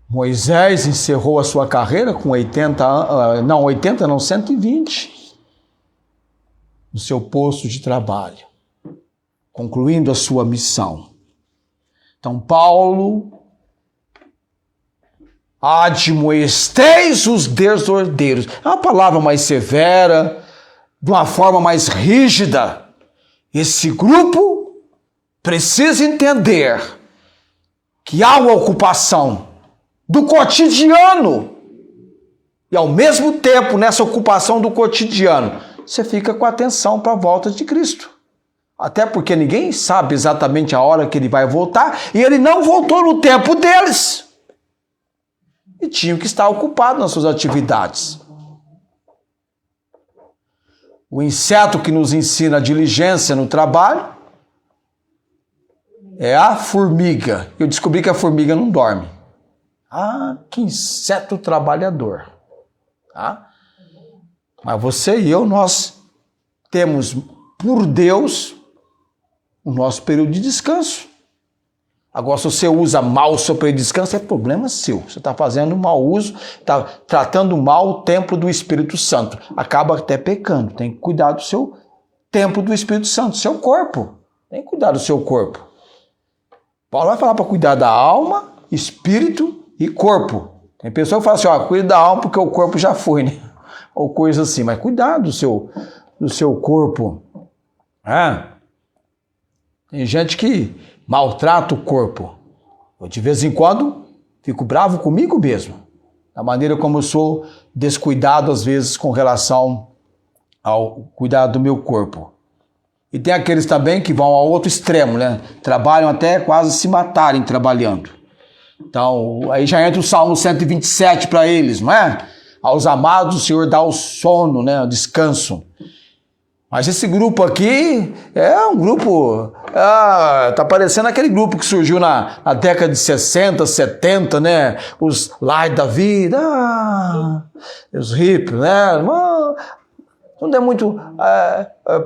[SPEAKER 1] Moisés encerrou a sua carreira com 120, no seu posto de trabalho, concluindo a sua missão. Então, Paulo, admoesteis os desordeiros. É uma palavra mais severa, de uma forma mais rígida. Esse grupo precisa entender que há uma ocupação do cotidiano. E ao mesmo tempo, nessa ocupação do cotidiano, você fica com a atenção para a volta de Cristo. Até porque ninguém sabe exatamente a hora que ele vai voltar, e ele não voltou no tempo deles. E tinham que estar ocupados nas suas atividades. O inseto que nos ensina a diligência no trabalho é a formiga. Eu descobri que a formiga não dorme. Ah, que inseto trabalhador. Tá? Mas você e eu, nós temos por Deus o nosso período de descanso. Agora, se você usa mal o seu período de descanso, é problema seu. Você está fazendo mau uso, está tratando mal o templo do Espírito Santo. Acaba até pecando. Tem que cuidar do seu templo do Espírito Santo, seu corpo. Tem que cuidar do seu corpo. Paulo vai falar para cuidar da alma, espírito e corpo. Tem pessoa que fala assim, ó, cuida da alma porque o corpo já foi, né? Ou coisa assim. Mas cuidar do seu corpo. Tem gente que maltrata o corpo. Eu, de vez em quando, fico bravo comigo mesmo. Da maneira como eu sou descuidado, às vezes, com relação ao cuidado do meu corpo. E tem aqueles também que vão ao outro extremo, né? Trabalham até quase se matarem trabalhando. Então, aí já entra o Salmo 127 para eles, não é? Aos amados o Senhor dá o sono, né? O descanso. Mas esse grupo aqui é um grupo... tá parecendo aquele grupo que surgiu na década de 60, 70, né? Os light da vida, os hippies, né? Não é muito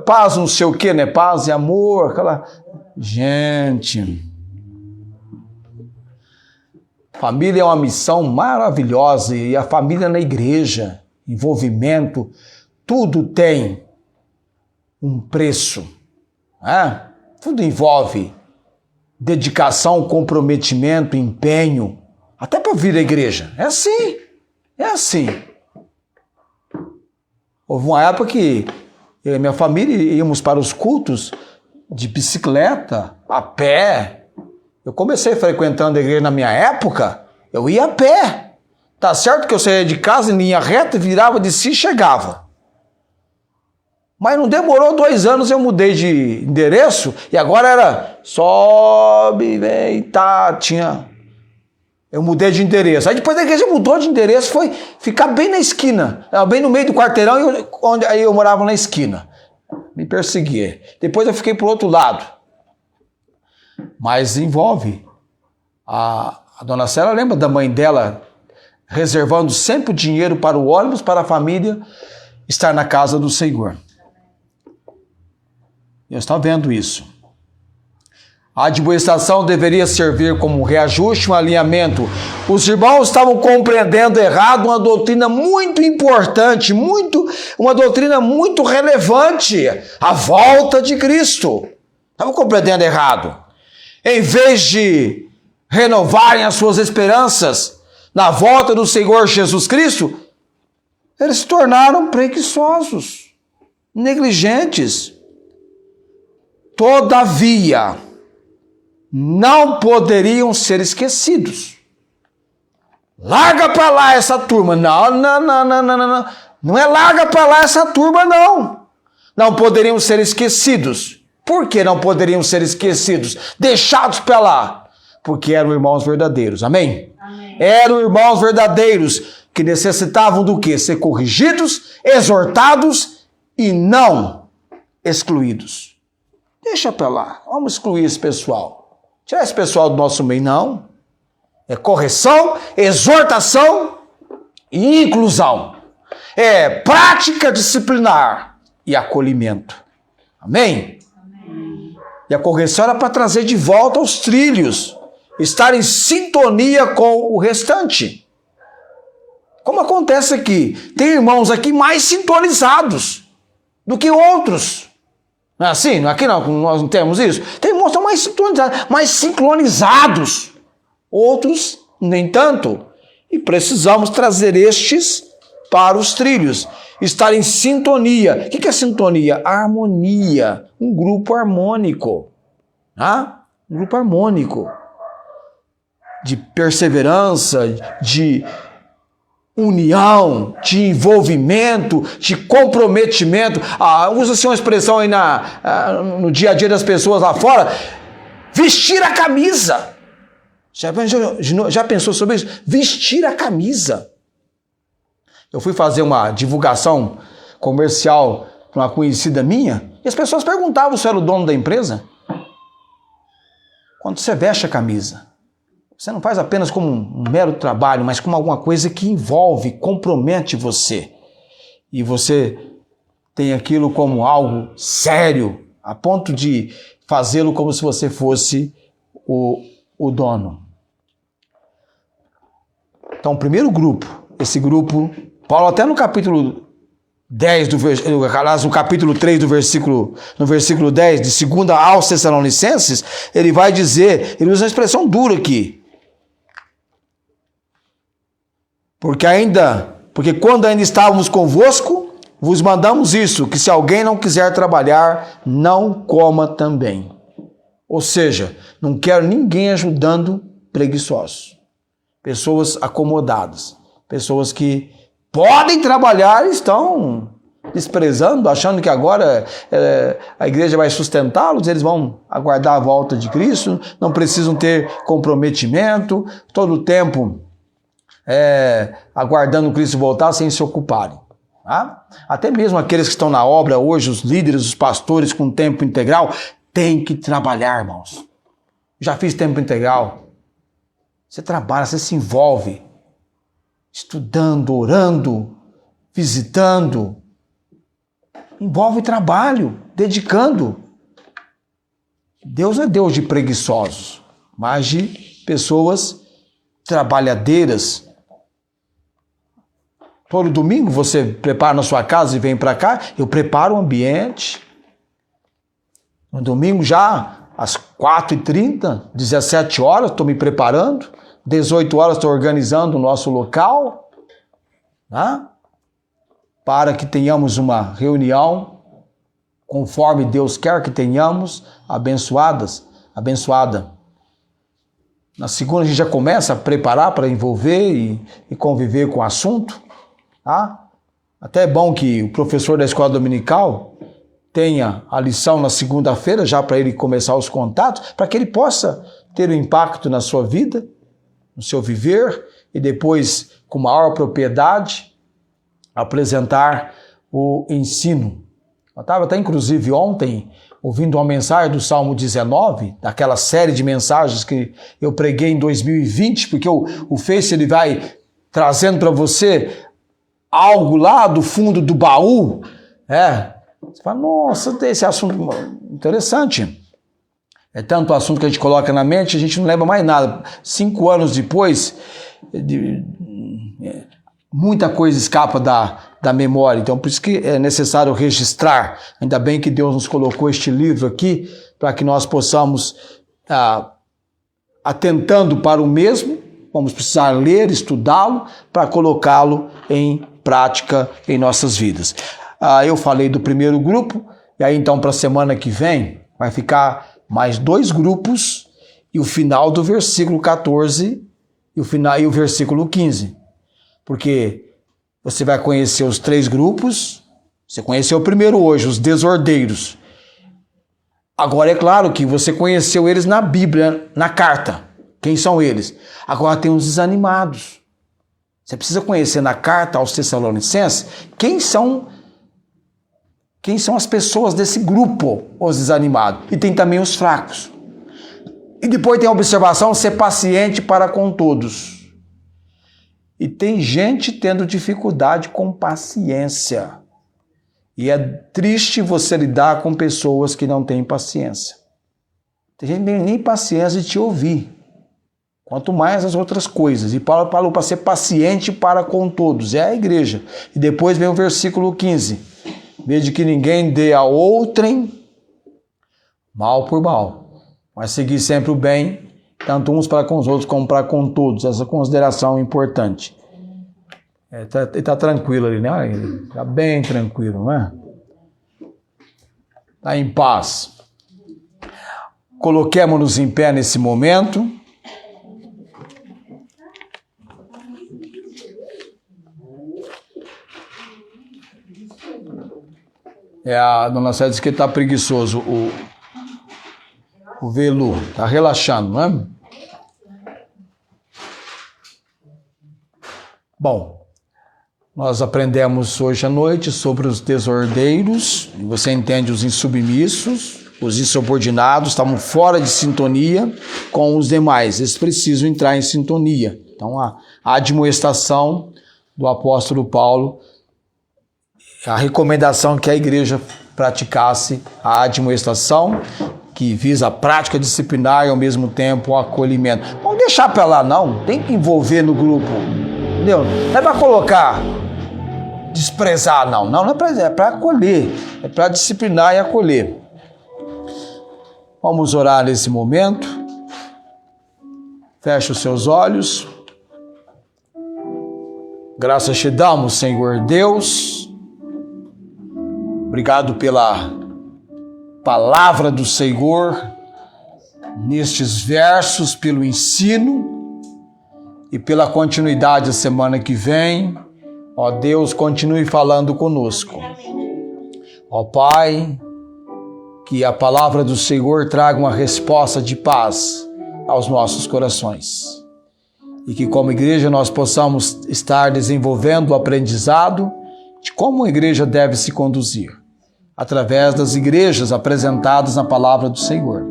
[SPEAKER 1] paz, não sei o quê, né? Paz e amor, aquela... Gente... Família é uma missão maravilhosa e a família na igreja, envolvimento, tudo tem um preço, né? Tudo envolve dedicação, comprometimento, empenho, até para vir à igreja. É assim, é assim. Houve uma época que eu e minha família íamos para os cultos de bicicleta, a pé. Eu comecei frequentando a igreja na minha época, eu ia a pé. Tá certo que eu saía de casa em linha reta, virava de si e chegava. Mas não demorou 2 anos, eu mudei de endereço e agora era sobe, vem, tá, eu mudei de endereço. Aí depois da igreja mudou de endereço, foi ficar bem na esquina, bem no meio do quarteirão, aí eu morava na esquina. Me perseguia. Depois eu fiquei pro outro lado. Mas envolve. A dona Célia lembra da mãe dela reservando sempre o dinheiro para o ônibus, para a família estar na casa do Senhor. Eu estava vendo isso. A administração deveria servir como um reajuste, um alinhamento. Os irmãos estavam compreendendo errado uma doutrina muito importante, uma doutrina muito relevante, a volta de Cristo. Estavam compreendendo errado. Em vez de renovarem as suas esperanças na volta do Senhor Jesus Cristo, eles se tornaram preguiçosos, negligentes. Todavia, não poderiam ser esquecidos. Larga para lá essa turma. Não. Não é larga para lá essa turma, não. Não poderiam ser esquecidos. Por que não poderiam ser esquecidos? Deixados para lá. Porque eram irmãos verdadeiros. Amém?
[SPEAKER 2] Amém.
[SPEAKER 1] Eram irmãos verdadeiros que necessitavam do quê? Ser corrigidos, exortados e não excluídos. Deixa para lá. Vamos excluir esse pessoal. Tirar esse pessoal do nosso meio, não. É correção, exortação e inclusão. É prática disciplinar e acolhimento. Amém? Amém. E a correção era para trazer de volta aos trilhos. Estar em sintonia com o restante. Como acontece aqui. Tem irmãos aqui mais sintonizados do que outros. Não é assim? Aqui não, nós não temos isso. Tem irmãos que estão mais sintonizados, mais sincronizados. Outros, nem tanto. E precisamos trazer estes para os trilhos. Estar em sintonia. O que é sintonia? Harmonia. Um grupo harmônico. Um grupo harmônico. De perseverança, de união, de envolvimento, de comprometimento. Usa-se uma expressão aí no dia a dia das pessoas lá fora, vestir a camisa. Já pensou sobre isso? Vestir a camisa. Eu fui fazer uma divulgação comercial para uma conhecida minha e as pessoas perguntavam se eu era o dono da empresa. Quando você veste a camisa, você não faz apenas como um mero trabalho, mas como alguma coisa que envolve, compromete você. E você tem aquilo como algo sério, a ponto de fazê-lo como se você fosse o dono. Então, o primeiro grupo, esse grupo, Paulo até no capítulo 10, no capítulo 3 no versículo 10, de 2 aos Tessalonicenses, ele vai dizer, ele usa uma expressão dura aqui. Porque quando ainda estávamos convosco, vos mandamos isso, que se alguém não quiser trabalhar, não coma também. Ou seja, não quero ninguém ajudando preguiçosos. Pessoas acomodadas. Pessoas que podem trabalhar e estão desprezando, achando que agora a igreja vai sustentá-los, eles vão aguardar a volta de Cristo, não precisam ter comprometimento, todo o tempo aguardando Cristo voltar sem se ocuparem. Tá? Até mesmo aqueles que estão na obra hoje, os líderes, os pastores com tempo integral, têm que trabalhar, irmãos. Já fiz tempo integral. Você trabalha, você se envolve, estudando, orando, visitando. Envolve trabalho, dedicando. Deus não é Deus de preguiçosos, mas de pessoas trabalhadeiras. Todo domingo você prepara na sua casa e vem para cá, eu preparo o ambiente. No domingo já, às 4h30, 17 horas, estou me preparando. 18 horas estou organizando o nosso local, tá? Para que tenhamos uma reunião, conforme Deus quer que tenhamos, abençoada. Na segunda a gente já começa a preparar para envolver e conviver com o assunto. Tá? Até é bom que o professor da escola dominical tenha a lição na segunda-feira, já para ele começar os contatos, para que ele possa ter um impacto na sua vida, no seu viver, e depois, com maior propriedade, apresentar o ensino. Eu estava até, inclusive, ontem, ouvindo uma mensagem do Salmo 19, daquela série de mensagens que eu preguei em 2020, porque o Face ele vai trazendo para você algo lá do fundo do baú. Você fala, nossa, esse assunto interessante. É tanto assunto que a gente coloca na mente, a gente não lembra mais nada. 5 anos depois, muita coisa escapa da memória. Então, por isso que é necessário registrar. Ainda bem que Deus nos colocou este livro aqui, para que nós possamos, atentando para o mesmo, vamos precisar ler, estudá-lo, para colocá-lo em prática em nossas vidas. Eu falei do primeiro grupo, e aí então para a semana que vem vai ficar mais 2 grupos e o final do versículo 14 e o versículo 15. Porque você vai conhecer os 3 grupos, você conheceu o primeiro hoje, os desordeiros. Agora é claro que você conheceu eles na Bíblia, na carta. Quem são eles? Agora tem os desanimados. Você precisa conhecer na carta aos Tessalonicenses quem são as pessoas desse grupo, os desanimados. E tem também os fracos. E depois tem a observação, ser paciente para com todos. E tem gente tendo dificuldade com paciência. E é triste você lidar com pessoas que não têm paciência. Tem gente que não tem nem paciência de te ouvir. Quanto mais as outras coisas. E Paulo falou para ser paciente para com todos. É a igreja. E depois vem o versículo 15. Veja que ninguém dê a outrem mal por mal, mas seguir sempre o bem, tanto uns para com os outros como para com todos. Essa consideração é importante. Ele está tranquilo ali, né? Está bem tranquilo, não é? Está em paz. Coloquemo-nos em pé nesse momento. A dona Célia disse que está preguiçoso, o Velu, está relaxando, não é? Bom, nós aprendemos hoje à noite sobre os desordeiros, você entende os insubmissos, os insubordinados, estavam fora de sintonia com os demais, eles precisam entrar em sintonia. Então a admoestação do apóstolo Paulo, a recomendação que a igreja praticasse a admoestação, que visa a prática disciplinar e ao mesmo tempo o acolhimento. Não deixar para lá não, tem que envolver no grupo, entendeu? Não é para colocar, desprezar não é para acolher, é para disciplinar e acolher. Vamos orar nesse momento, feche os seus olhos. Graças te damos, Senhor Deus. Obrigado pela palavra do Senhor, nestes versos, pelo ensino e pela continuidade da semana que vem. Ó Deus, continue falando conosco. Ó Pai, que a palavra do Senhor traga uma resposta de paz aos nossos corações. E que como igreja nós possamos estar desenvolvendo o aprendizado de como a igreja deve se conduzir, através das igrejas apresentadas na palavra do Senhor.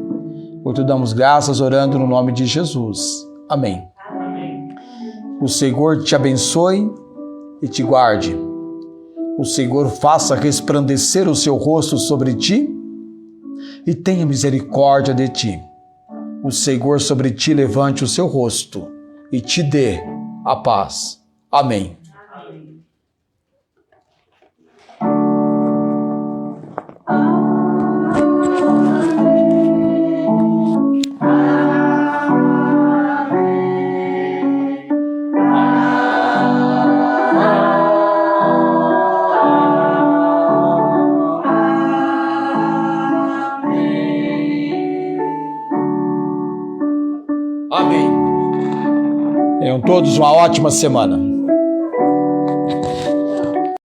[SPEAKER 1] Por tudo damos graças, orando no nome de Jesus. Amém. O Senhor te abençoe e te guarde. O Senhor faça resplandecer o seu rosto sobre ti e tenha misericórdia de ti. O Senhor sobre ti levante o seu rosto e te dê a paz. Amém. Amém. Tenham todos uma ótima semana.